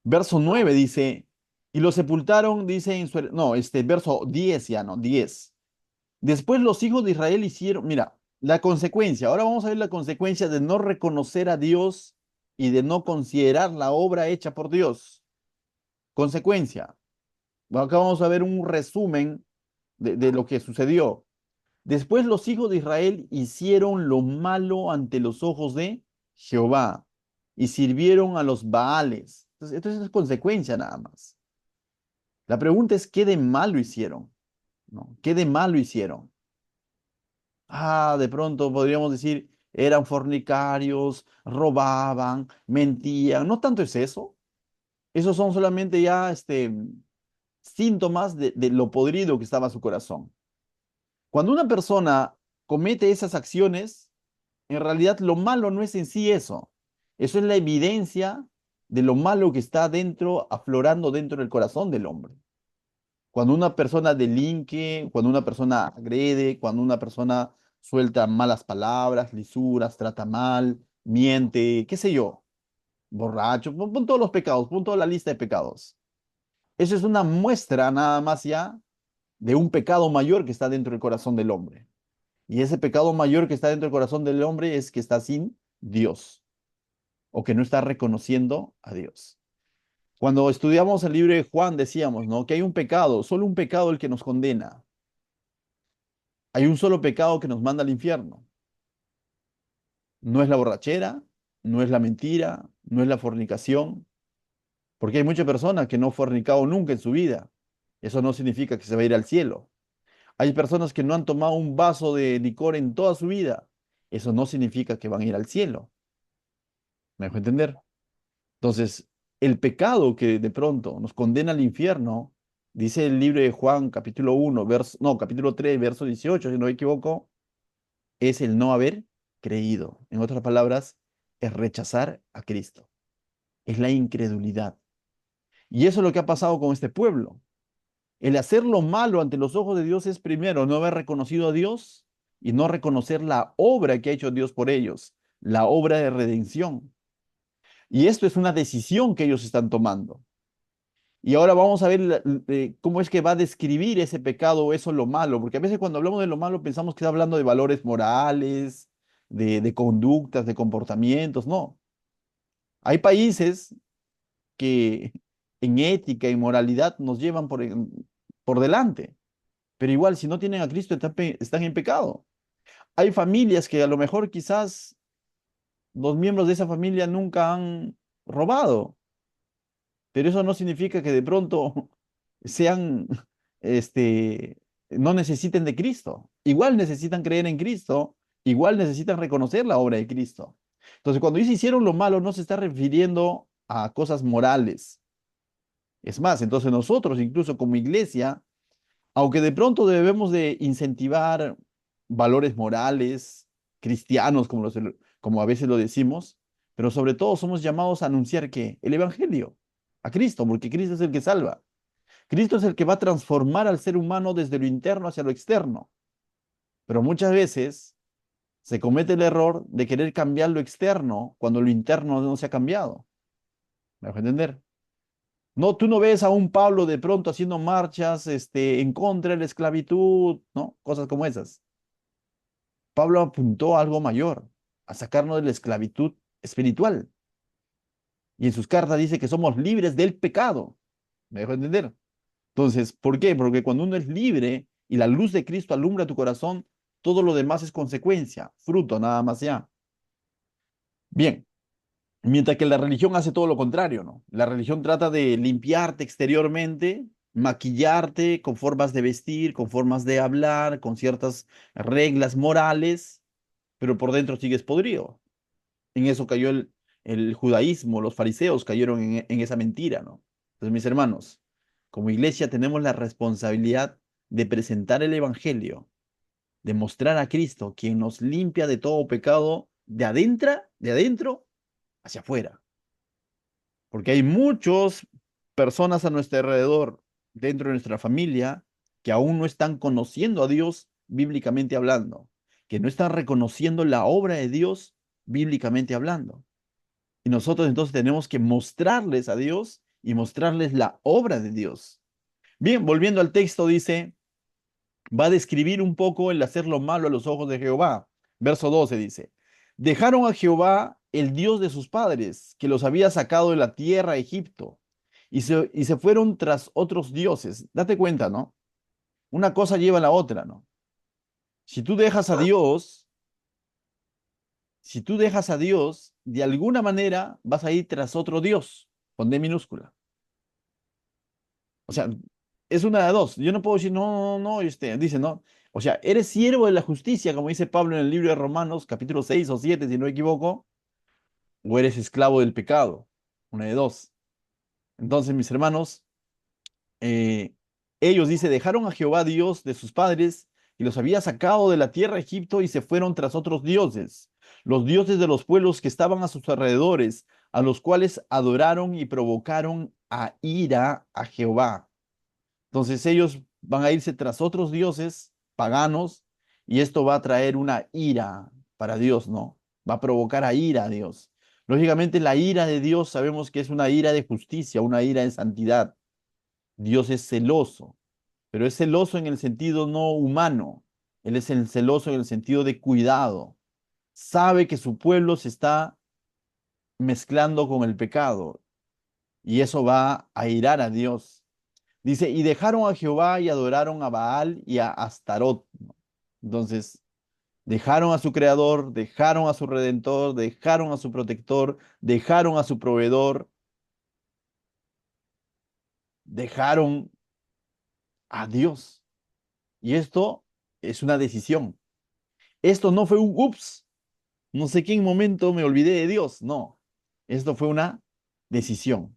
Verso 9 dice, y lo sepultaron, dice en su... No, verso 10 ya, no, 10. Después los hijos de Israel hicieron, mira, la consecuencia, ahora vamos a ver la consecuencia de no reconocer a Dios y de no considerar la obra hecha por Dios. Consecuencia, acá vamos a ver un resumen de lo que sucedió. Después los hijos de Israel hicieron lo malo ante los ojos de Jehová y sirvieron a los Baales. Entonces, esto es consecuencia nada más. La pregunta es, ¿qué de malo hicieron? ¿No? ¿Qué de malo hicieron? De pronto podríamos decir, eran fornicarios, robaban, mentían. No tanto es eso. Esos son solamente ya síntomas de lo podrido que estaba su corazón. Cuando una persona comete esas acciones, en realidad lo malo no es en sí eso. Eso es la evidencia de lo malo que está dentro, aflorando dentro del corazón del hombre. Cuando una persona delinque, cuando una persona agrede, cuando una persona suelta malas palabras, lisuras, trata mal, miente, qué sé yo, borracho, pon todos los pecados, pon toda la lista de pecados. Eso es una muestra nada más ya de un pecado mayor que está dentro del corazón del hombre. Y ese pecado mayor que está dentro del corazón del hombre es que está sin Dios o que no está reconociendo a Dios. Cuando estudiamos el libro de Juan decíamos, ¿no? Que hay un pecado, solo un pecado el que nos condena. Hay un solo pecado que nos manda al infierno. No es la borrachera, no es la mentira, no es la fornicación, porque hay muchas personas que no han fornicado nunca en su vida. Eso no significa que se va a ir al cielo. Hay personas que no han tomado un vaso de licor en toda su vida. Eso no significa que van a ir al cielo. ¿Me dejo entender? Entonces, el pecado que de pronto nos condena al infierno, dice el libro de Juan, capítulo 1, no, capítulo 3, verso 18, si no me equivoco, es el no haber creído. En otras palabras, es rechazar a Cristo. Es la incredulidad. Y eso es lo que ha pasado con este pueblo. El hacer lo malo ante los ojos de Dios es primero no haber reconocido a Dios y no reconocer la obra que ha hecho Dios por ellos, la obra de redención. Y esto es una decisión que ellos están tomando. Y ahora vamos a ver cómo es que va a describir ese pecado o eso lo malo, porque a veces cuando hablamos de lo malo pensamos que está hablando de valores morales, de conductas, de comportamientos. No, hay países que en ética y moralidad nos llevan por delante, pero igual si no tienen a Cristo están en pecado. Hay familias que a lo mejor quizás los miembros de esa familia nunca han robado, pero eso no significa que de pronto sean, este, no necesiten de Cristo. Igual necesitan creer en Cristo, igual necesitan reconocer la obra de Cristo. Entonces, cuando dice hicieron lo malo, no se está refiriendo a cosas morales. Es más, entonces nosotros, incluso como iglesia, aunque de pronto debemos de incentivar valores morales, cristianos, como a veces lo decimos, pero sobre todo somos llamados a anunciar que el Evangelio, a Cristo, porque Cristo es el que salva. Cristo es el que va a transformar al ser humano desde lo interno hacia lo externo. Pero muchas veces se comete el error de querer cambiar lo externo cuando lo interno no se ha cambiado. ¿Me dejo entender? No, tú no ves a un Pablo de pronto haciendo marchas, en contra de la esclavitud, ¿no? Cosas como esas. Pablo apuntó a algo mayor, a sacarnos de la esclavitud espiritual. Y en sus cartas dice que somos libres del pecado. ¿Me dejo entender? Entonces, ¿por qué? Porque cuando uno es libre y la luz de Cristo alumbra tu corazón, todo lo demás es consecuencia, fruto, nada más ya. Bien, mientras que la religión hace todo lo contrario, ¿no? La religión trata de limpiarte exteriormente, maquillarte con formas de vestir, con formas de hablar, con ciertas reglas morales, pero por dentro sigues podrido. En eso cayó el judaísmo, los fariseos cayeron en esa mentira, ¿no? Entonces, mis hermanos, como iglesia tenemos la responsabilidad de presentar el evangelio, de mostrar a Cristo, quien nos limpia de todo pecado de adentro hacia afuera. Porque hay muchas personas a nuestro alrededor, dentro de nuestra familia, que aún no están conociendo a Dios bíblicamente hablando, que no están reconociendo la obra de Dios bíblicamente hablando. Y nosotros entonces tenemos que mostrarles a Dios y mostrarles la obra de Dios. Bien, volviendo al texto, dice, va a describir un poco el hacer lo malo a los ojos de Jehová. Verso 12 dice, dejaron a Jehová, el Dios de sus padres, que los había sacado de la tierra de Egipto, y se fueron tras otros dioses. Date cuenta, ¿no? Una cosa lleva a la otra, ¿no? Si tú dejas a Dios, si tú dejas a Dios, de alguna manera vas a ir tras otro Dios, con D minúscula. O sea, es una de dos. Yo no puedo decir, no, no, no, dice, no. O sea, eres siervo de la justicia, como dice Pablo en el libro de Romanos, capítulo 6 o 7 si no me equivoco, o eres esclavo del pecado. Una de dos. Entonces, mis hermanos, eh, ellos, dice, dejaron a Jehová Dios de sus padres y los había sacado de la tierra de Egipto y se fueron tras otros dioses, los dioses de los pueblos que estaban a sus alrededores, a los cuales adoraron y provocaron a ira a Jehová. Entonces ellos van a irse tras otros dioses paganos y esto va a traer una ira para Dios, ¿no? Va a provocar a ira a Dios. Lógicamente la ira de Dios sabemos que es una ira de justicia, una ira de santidad. Dios es celoso, pero es celoso en el sentido no humano. Él es el celoso en el sentido de cuidado. Sabe que su pueblo se está mezclando con el pecado y eso va a irar a Dios. Dice, y dejaron a Jehová y adoraron a Baal y a Astarot. Entonces, dejaron a su creador, dejaron a su redentor, dejaron a su protector, dejaron a su proveedor, dejaron a Dios. Y esto es una decisión. Esto no fue un ups, no sé qué en momento me olvidé de Dios. No, esto fue una decisión.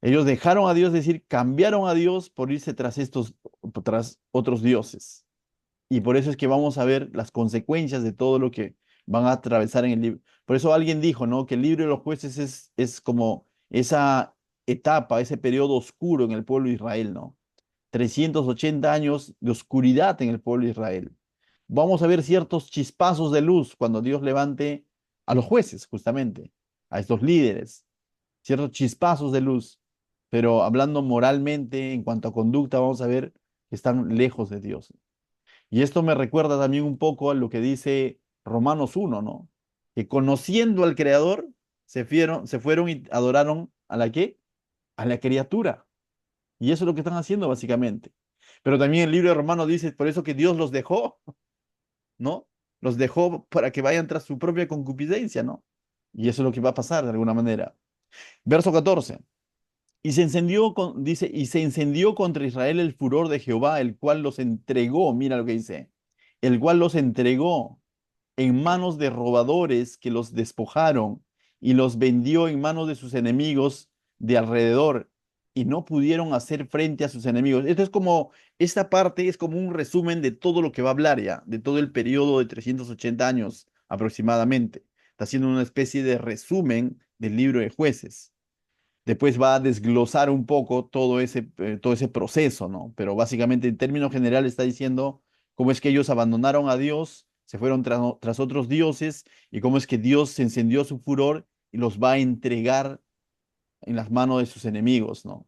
Ellos dejaron a Dios, es decir, cambiaron a Dios por irse tras tras otros dioses. Y por eso es que vamos a ver las consecuencias de todo lo que van a atravesar en el libro. Por eso alguien dijo, ¿no? Que el libro de los jueces es como esa etapa, ese periodo oscuro en el pueblo de Israel, ¿no? 380 años de oscuridad en el pueblo de Israel. Vamos a ver ciertos chispazos de luz cuando Dios levante a los jueces, justamente, a estos líderes, ciertos chispazos de luz. Pero hablando moralmente, en cuanto a conducta, vamos a ver que están lejos de Dios. Y esto me recuerda también un poco a lo que dice Romanos 1, ¿no? Que conociendo al Creador, se fueron y adoraron a la qué? A la criatura. Y eso es lo que están haciendo básicamente. Pero también el libro de Romanos dice, por eso que Dios los dejó, ¿no? Los dejó para que vayan tras su propia concupiscencia, ¿no? Y eso es lo que va a pasar de alguna manera. Verso 14. Dice, y se encendió contra Israel el furor de Jehová, el cual los entregó, mira lo que dice, el cual los entregó en manos de robadores que los despojaron y los vendió en manos de sus enemigos de alrededor y no pudieron hacer frente a sus enemigos. Esta parte es como un resumen de todo lo que va a hablar ya, de todo el periodo de 380 años aproximadamente. Está haciendo una especie de resumen del libro de jueces. Después va a desglosar un poco todo ese proceso, ¿no? Pero básicamente en términos generales está diciendo cómo es que ellos abandonaron a Dios, se fueron tras otros dioses y cómo es que Dios se encendió su furor y los va a entregar en las manos de sus enemigos, ¿no?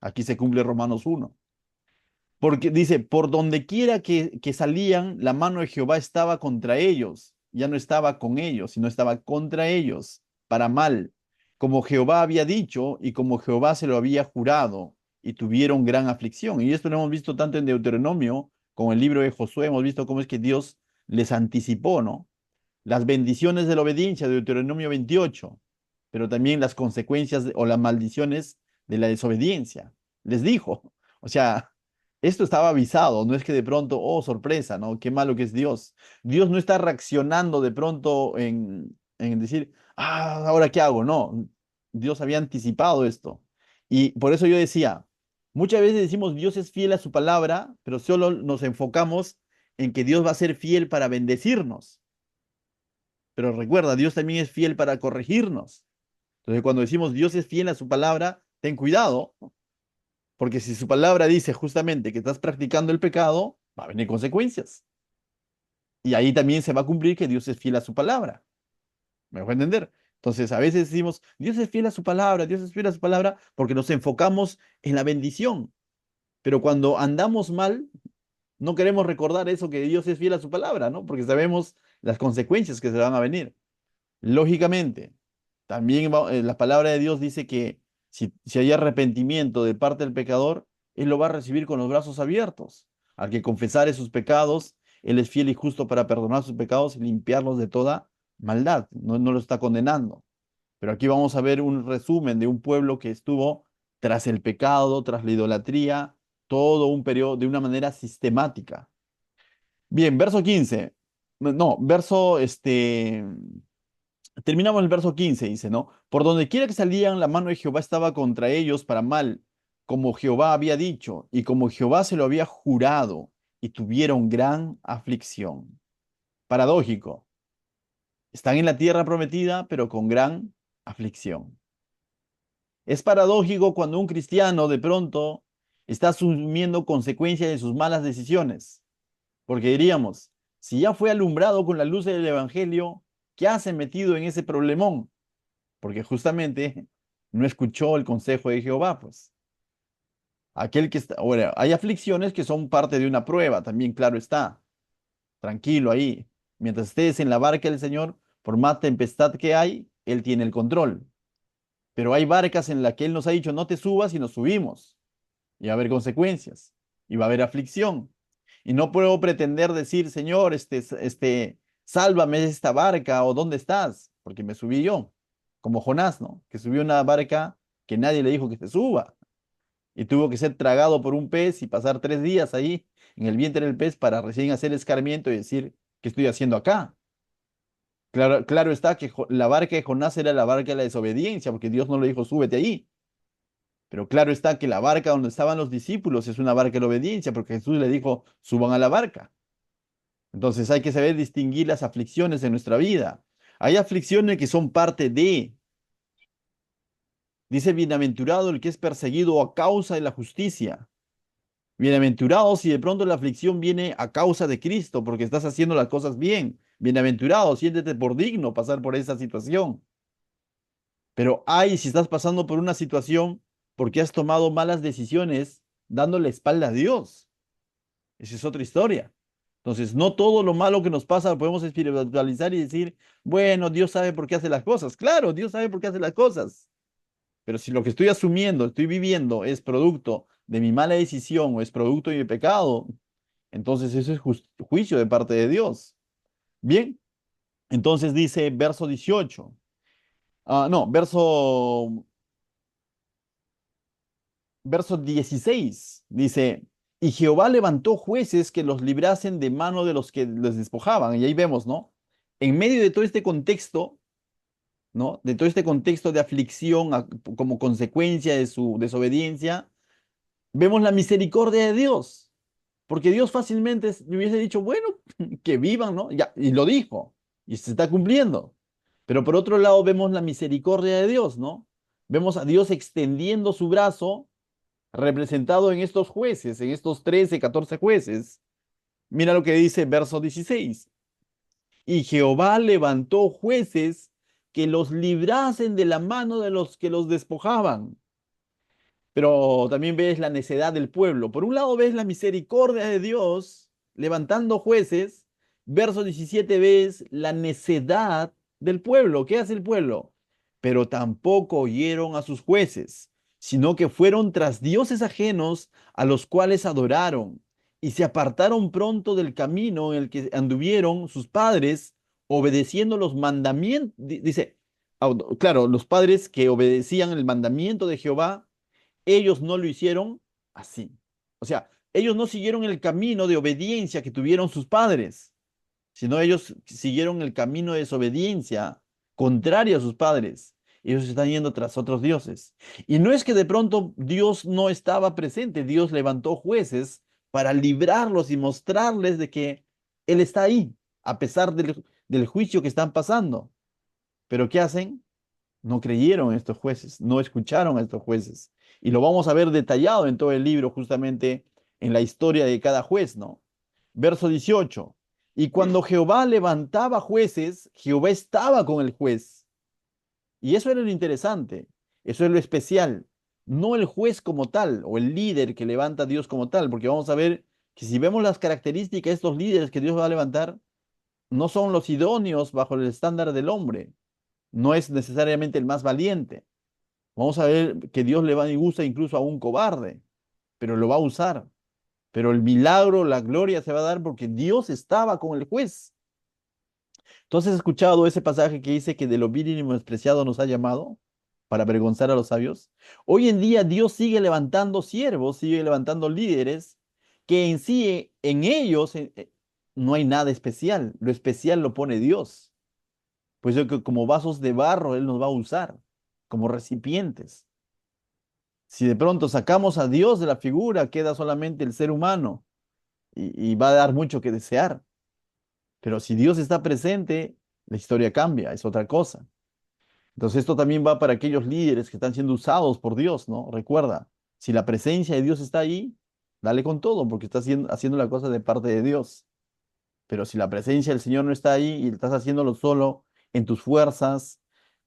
Aquí se cumple Romanos 1. Porque dice, por donde quiera que salían, la mano de Jehová estaba contra ellos. Ya no estaba con ellos, sino estaba contra ellos, para mal, como Jehová había dicho y como Jehová se lo había jurado, y tuvieron gran aflicción. Y esto lo hemos visto tanto en Deuteronomio como en el libro de Josué, hemos visto cómo es que Dios les anticipó, ¿no? Las bendiciones de la obediencia, de Deuteronomio 28, pero también las consecuencias o las maldiciones de la desobediencia. Les dijo, o sea, esto estaba avisado, no es que de pronto, oh, sorpresa, ¿no? Qué malo que es Dios. Dios no está reaccionando de pronto en decir, ¿ahora qué hago? No, Dios había anticipado esto. Y por eso yo decía, muchas veces decimos Dios es fiel a su palabra, pero solo nos enfocamos en que Dios va a ser fiel para bendecirnos. Pero recuerda, Dios también es fiel para corregirnos. Entonces, cuando decimos Dios es fiel a su palabra, ten cuidado, porque si su palabra dice justamente que estás practicando el pecado, va a venir consecuencias. Y ahí también se va a cumplir que Dios es fiel a su palabra. ¿Me voy a entender? Entonces, a veces decimos, Dios es fiel a su palabra, Dios es fiel a su palabra, porque nos enfocamos en la bendición. Pero cuando andamos mal, no queremos recordar eso que Dios es fiel a su palabra, ¿no? Porque sabemos las consecuencias que se van a venir. Lógicamente, también la palabra de Dios dice que si hay arrepentimiento de parte del pecador, él lo va a recibir con los brazos abiertos. Al que confesare sus pecados, él es fiel y justo para perdonar sus pecados y limpiarlos de toda maldad. No, no lo está condenando. Pero aquí vamos a ver un resumen de un pueblo que estuvo tras el pecado, tras la idolatría, todo un periodo de una manera sistemática. Bien, verso 15. No, terminamos el verso 15, dice, ¿no? Por donde quiera que salían, la mano de Jehová estaba contra ellos para mal, como Jehová había dicho, y como Jehová se lo había jurado, y tuvieron gran aflicción. Paradójico. Están en la tierra prometida, pero con gran aflicción. Es paradójico cuando un cristiano de pronto está asumiendo consecuencias de sus malas decisiones. Porque diríamos, si ya fue alumbrado con la luz del Evangelio, ¿qué hace metido en ese problemón? Porque justamente no escuchó el consejo de Jehová, pues. Aquel que está, bueno, hay aflicciones que son parte de una prueba, también claro está. Tranquilo ahí. Mientras estés en la barca del Señor, por más tempestad que hay, Él tiene el control. Pero hay barcas en las que Él nos ha dicho, no te subas y nos subimos. Y va a haber consecuencias. Y va a haber aflicción. Y no puedo pretender decir, Señor, sálvame de esta barca o ¿dónde estás? Porque me subí yo, como Jonás, ¿no? Que subió una barca que nadie le dijo que se suba y tuvo que ser tragado por un pez y pasar 3 días ahí en el vientre del pez para recién hacer escarmiento y decir, ¿qué estoy haciendo acá? Claro, claro está que la barca de Jonás era la barca de la desobediencia, porque Dios no le dijo, súbete ahí. Pero claro está que la barca donde estaban los discípulos es una barca de la obediencia, porque Jesús le dijo, suban a la barca. Entonces hay que saber distinguir las aflicciones en nuestra vida. Hay aflicciones que son parte de, dice, bienaventurado el que es perseguido a causa de la justicia. Bienaventurado si de pronto la aflicción viene a causa de Cristo, porque estás haciendo las cosas bien. Bienaventurado, siéntete por digno pasar por esa situación. Pero ay, si estás pasando por una situación porque has tomado malas decisiones dándole espalda a Dios. Esa es otra historia. Entonces, no todo lo malo que nos pasa lo podemos espiritualizar y decir, bueno, Dios sabe por qué hace las cosas. Claro, Dios sabe por qué hace las cosas. Pero si lo que estoy asumiendo, estoy viviendo, es producto de mi mala decisión o es producto de mi pecado, entonces eso es juicio de parte de Dios. Bien, entonces dice verso 18. No, verso 16. Dice, y Jehová levantó jueces que los librasen de mano de los que les despojaban. Y ahí vemos, ¿no? En medio de todo este contexto, ¿no? De todo este contexto de aflicción como consecuencia de su desobediencia, vemos la misericordia de Dios. Porque Dios fácilmente le hubiese dicho, bueno, que vivan, ¿no? Ya, y lo dijo, y se está cumpliendo. Pero por otro lado vemos la misericordia de Dios, ¿no? Vemos a Dios extendiendo su brazo, representado en estos jueces, en estos 13, 14 jueces. Mira lo que dice verso 16. Y Jehová levantó jueces que los librasen de la mano de los que los despojaban. Pero también ves la necedad del pueblo. Por un lado ves la misericordia de Dios levantando jueces. Verso 17 ves la necedad del pueblo. ¿Qué hace el pueblo? Pero tampoco oyeron a sus jueces, sino que fueron tras dioses ajenos a los cuales adoraron y se apartaron pronto del camino en el que anduvieron sus padres, obedeciendo los mandamientos. Dice, claro, los padres que obedecían el mandamiento de Jehová, ellos no lo hicieron así. O sea, ellos no siguieron el camino de obediencia que tuvieron sus padres, sino ellos siguieron el camino de desobediencia contrario a sus padres. Ellos están yendo tras otros dioses. Y no es que de pronto Dios no estaba presente, Dios levantó jueces para librarlos y mostrarles de que Él está ahí, a pesar del juicio que están pasando. Pero ¿qué hacen? No creyeron a estos jueces, no escucharon a estos jueces. Y lo vamos a ver detallado en todo el libro, justamente en la historia de cada juez, ¿no? Verso 18. Y cuando Jehová levantaba jueces, Jehová estaba con el juez. Y eso era lo interesante, eso es lo especial. No el juez como tal, o el líder que levanta a Dios como tal, porque vamos a ver que si vemos las características de estos líderes que Dios va a levantar, no son los idóneos bajo el estándar del hombre, no es necesariamente el más valiente. Vamos a ver que Dios le va y usa incluso a un cobarde, pero lo va a usar. Pero el milagro, la gloria se va a dar porque Dios estaba con el juez. Entonces, ¿has escuchado ese pasaje que dice que de lo vil y menospreciado nos ha llamado para avergonzar a los sabios? Hoy en día Dios sigue levantando siervos, sigue levantando líderes que en sí, en ellos, no hay nada especial. Lo especial lo pone Dios. Pues yo que como vasos de barro Él nos va a usar, como recipientes. Si de pronto sacamos a Dios de la figura, queda solamente el ser humano y va a dar mucho que desear. Pero si Dios está presente, la historia cambia, es otra cosa. Entonces esto también va para aquellos líderes que están siendo usados por Dios, ¿no? Recuerda, si la presencia de Dios está ahí, dale con todo, porque estás haciendo la cosa de parte de Dios. Pero si la presencia del Señor no está ahí y estás haciéndolo solo en tus fuerzas,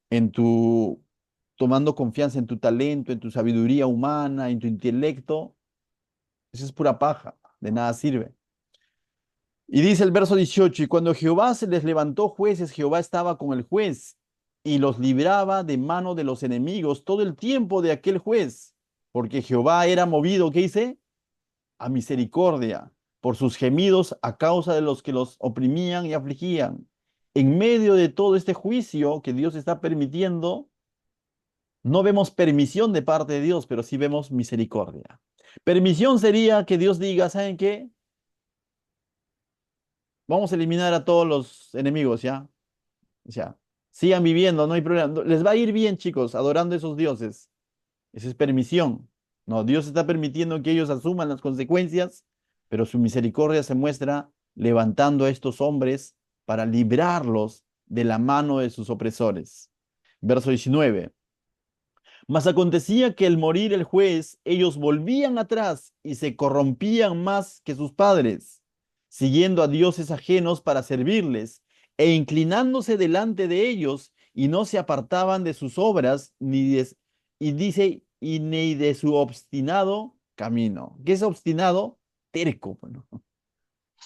en tu tomando confianza en tu talento, en tu sabiduría humana, en tu intelecto, eso es pura paja, de nada sirve. Y dice el verso 18, y cuando Jehová se les levantó jueces, Jehová estaba con el juez y los libraba de mano de los enemigos todo el tiempo de aquel juez, porque Jehová era movido, ¿qué dice? A misericordia por sus gemidos a causa de los que los oprimían y afligían. En medio de todo este juicio que Dios está permitiendo, no vemos permisión de parte de Dios, pero sí vemos misericordia. Permisión sería que Dios diga, ¿saben qué? Vamos a eliminar a todos los enemigos, ¿ya? O sea, sigan viviendo, no hay problema. Les va a ir bien, chicos, adorando a esos dioses. Esa es permisión. No, Dios está permitiendo que ellos asuman las consecuencias, pero su misericordia se muestra levantando a estos hombres para librarlos de la mano de sus opresores. Verso 19. Mas acontecía que al morir el juez, ellos volvían atrás y se corrompían más que sus padres, siguiendo a dioses ajenos para servirles, e inclinándose delante de ellos, y no se apartaban de sus obras, y dice, y ni de su obstinado camino. ¿Qué es obstinado? Terco. Bueno,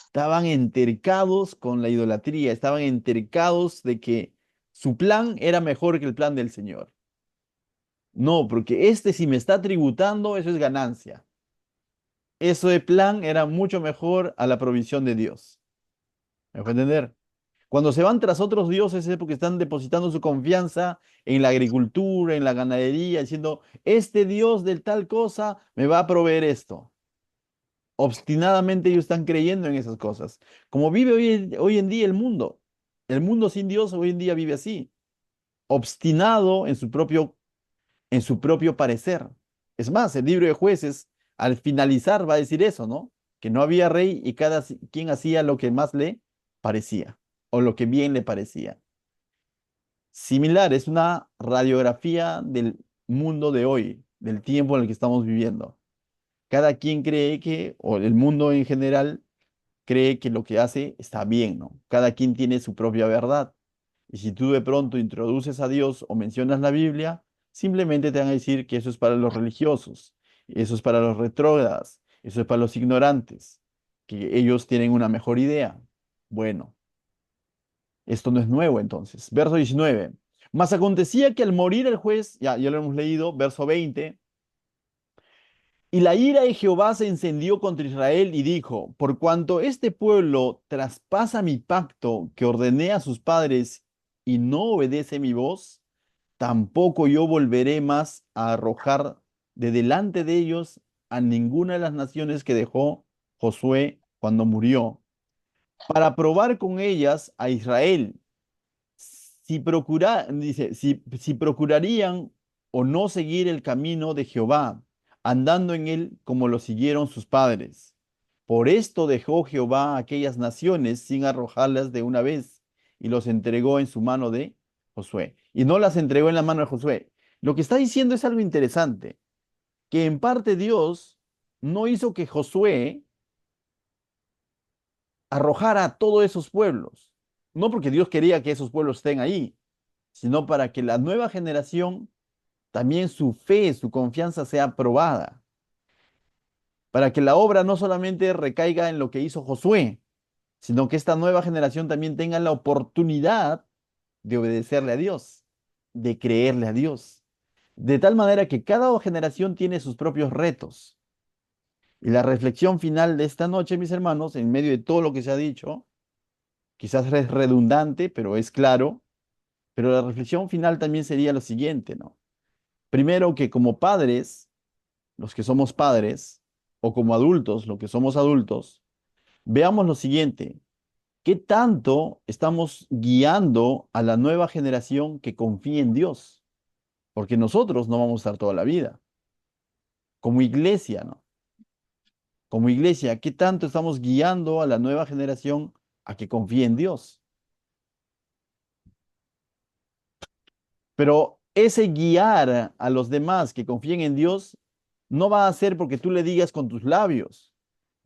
estaban entercados con la idolatría, estaban entercados de que su plan era mejor que el plan del Señor. No, porque este si me está tributando, eso es ganancia. Eso de plan era mucho mejor a la provisión de Dios. ¿Me puede entender? Cuando se van tras otros dioses es porque están depositando su confianza en la agricultura, en la ganadería, diciendo, este Dios de tal cosa me va a proveer esto. Obstinadamente ellos están creyendo en esas cosas. Como vive hoy en día el mundo. El mundo sin Dios hoy en día vive así, obstinado en su propio parecer. Es más, el libro de Jueces, al finalizar, va a decir eso, ¿no? Que no había rey y cada quien hacía lo que más le parecía o lo que bien le parecía. Similar, es una radiografía del mundo de hoy, del tiempo en el que estamos viviendo. Cada quien cree que, o el mundo en general, cree que lo que hace está bien, ¿no? Cada quien tiene su propia verdad. Y si tú de pronto introduces a Dios o mencionas la Biblia, simplemente te van a decir que eso es para los religiosos, eso es para los retrógradas, eso es para los ignorantes, que ellos tienen una mejor idea. Bueno, esto no es nuevo entonces. Verso 19. Mas acontecía que al morir el juez, ya lo hemos leído, verso 20, y la ira de Jehová se encendió contra Israel y dijo, por cuanto este pueblo traspasa mi pacto que ordené a sus padres y no obedece mi voz, tampoco yo volveré más a arrojar de delante de ellos a ninguna de las naciones que dejó Josué cuando murió, para probar con ellas a Israel dice, si procurarían o no seguir el camino de Jehová, andando en él como lo siguieron sus padres. Por esto dejó Jehová a aquellas naciones sin arrojarlas de una vez y los entregó en su mano de Josué. Y no las entregó en la mano de Josué. Lo que está diciendo es algo interesante, que en parte Dios no hizo que Josué arrojara a todos esos pueblos. No porque Dios quería que esos pueblos estén ahí, sino para que la nueva generación también su fe, su confianza sea probada, para que la obra no solamente recaiga en lo que hizo Josué, sino que esta nueva generación también tenga la oportunidad de obedecerle a Dios, de creerle a Dios, de tal manera que cada generación tiene sus propios retos. Y la reflexión final de esta noche, mis hermanos, en medio de todo lo que se ha dicho, quizás es redundante, pero es claro, pero la reflexión final también sería lo siguiente, ¿no? Primero, que como padres, los que somos padres, o como adultos, los que somos adultos, veamos lo siguiente: ¿qué tanto estamos guiando a la nueva generación que confíe en Dios? Porque nosotros no vamos a estar toda la vida. Como iglesia, ¿no? Como iglesia, ¿qué tanto estamos guiando a la nueva generación a que confíe en Dios? Pero ese guiar a los demás que confíen en Dios no va a ser porque tú le digas con tus labios,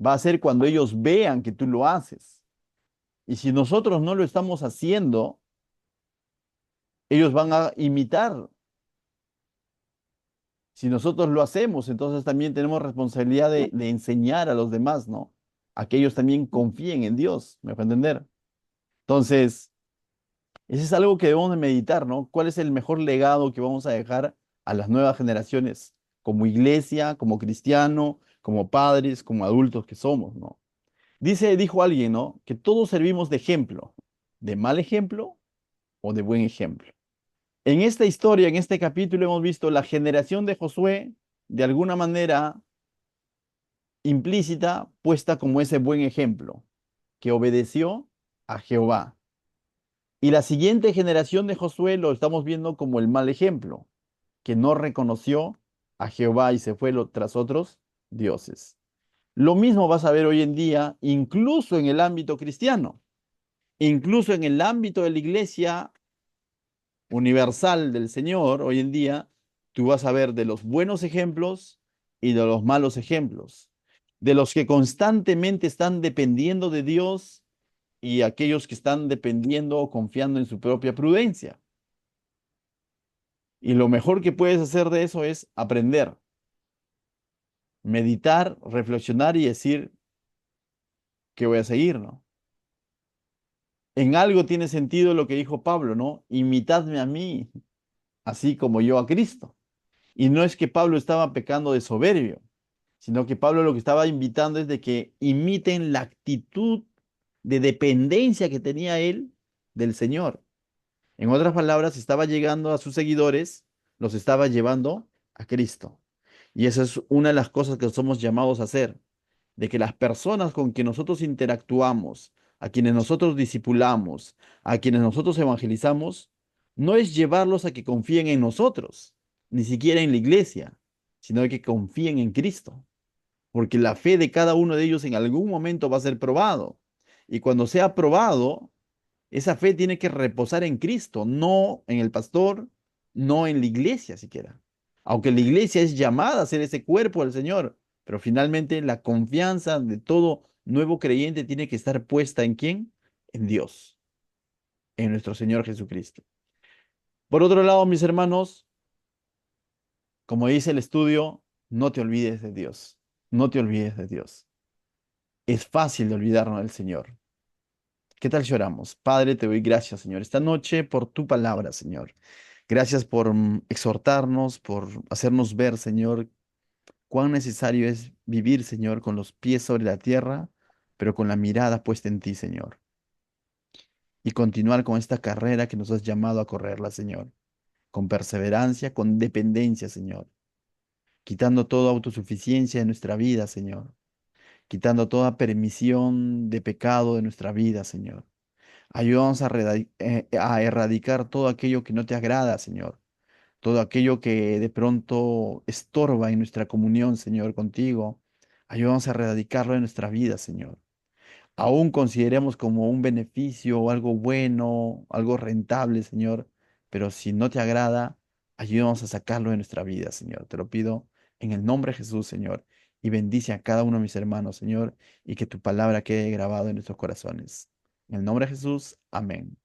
va a ser cuando ellos vean que tú lo haces. Y si nosotros no lo estamos haciendo, ellos van a imitar. Si nosotros lo hacemos, entonces también tenemos responsabilidad de enseñar a los demás, ¿no? A que ellos también confíen en Dios, ¿me va a entender? Entonces, eso es algo que debemos de meditar, ¿no? ¿Cuál es el mejor legado que vamos a dejar a las nuevas generaciones como iglesia, como cristiano, como padres, como adultos que somos, ¿no? Dijo alguien, ¿no? Que todos servimos de ejemplo, de mal ejemplo o de buen ejemplo. En esta historia, en este capítulo, hemos visto la generación de Josué, de alguna manera implícita, puesta como ese buen ejemplo, que obedeció a Jehová. Y la siguiente generación de Josué lo estamos viendo como el mal ejemplo, que no reconoció a Jehová y se fue tras otros dioses. Lo mismo vas a ver hoy en día, incluso en el ámbito cristiano, incluso en el ámbito de la iglesia universal del Señor, hoy en día, tú vas a ver de los buenos ejemplos y de los malos ejemplos, de los que constantemente están dependiendo de Dios y aquellos que están dependiendo o confiando en su propia prudencia. Y lo mejor que puedes hacer de eso es aprender, meditar, reflexionar y decir que voy a seguir, ¿no? En algo tiene sentido lo que dijo Pablo, ¿no? Imitadme a mí, así como yo a Cristo. Y no es que Pablo estaba pecando de soberbio, sino que Pablo lo que estaba invitando es de que imiten la actitud de dependencia que tenía él del Señor. En otras palabras, estaba llegando a sus seguidores, los estaba llevando a Cristo. Y esa es una de las cosas que somos llamados a hacer, de que las personas con que nosotros interactuamos, a quienes nosotros discipulamos, a quienes nosotros evangelizamos, no es llevarlos a que confíen en nosotros, ni siquiera en la iglesia, sino que confíen en Cristo, porque la fe de cada uno de ellos en algún momento va a ser probado. Y cuando sea probado, esa fe tiene que reposar en Cristo, no en el pastor, no en la iglesia siquiera. Aunque la iglesia es llamada a ser ese cuerpo del Señor, pero finalmente la confianza de todo nuevo creyente tiene que estar puesta ¿en quién? En Dios, en nuestro Señor Jesucristo. Por otro lado, mis hermanos, como dice el estudio, no te olvides de Dios, no te olvides de Dios. Es fácil de olvidarnos del Señor. ¿Qué tal si oramos? Padre, te doy gracias, Señor, esta noche por tu palabra, Señor. Gracias por exhortarnos, por hacernos ver, Señor, cuán necesario es vivir, Señor, con los pies sobre la tierra, pero con la mirada puesta en ti, Señor. Y continuar con esta carrera que nos has llamado a correrla, Señor. Con perseverancia, con dependencia, Señor. Quitando toda autosuficiencia de nuestra vida, Señor. Quitando toda permisión de pecado de nuestra vida, Señor. Ayúdanos a erradicar todo aquello que no te agrada, Señor. Todo aquello que de pronto estorba en nuestra comunión, Señor, contigo. Ayúdanos a erradicarlo de nuestra vida, Señor. Aún consideremos como un beneficio o algo bueno, algo rentable, Señor. Pero si no te agrada, ayúdanos a sacarlo de nuestra vida, Señor. Te lo pido en el nombre de Jesús, Señor. Y bendice a cada uno de mis hermanos, Señor, y que tu palabra quede grabada en nuestros corazones. En el nombre de Jesús, amén.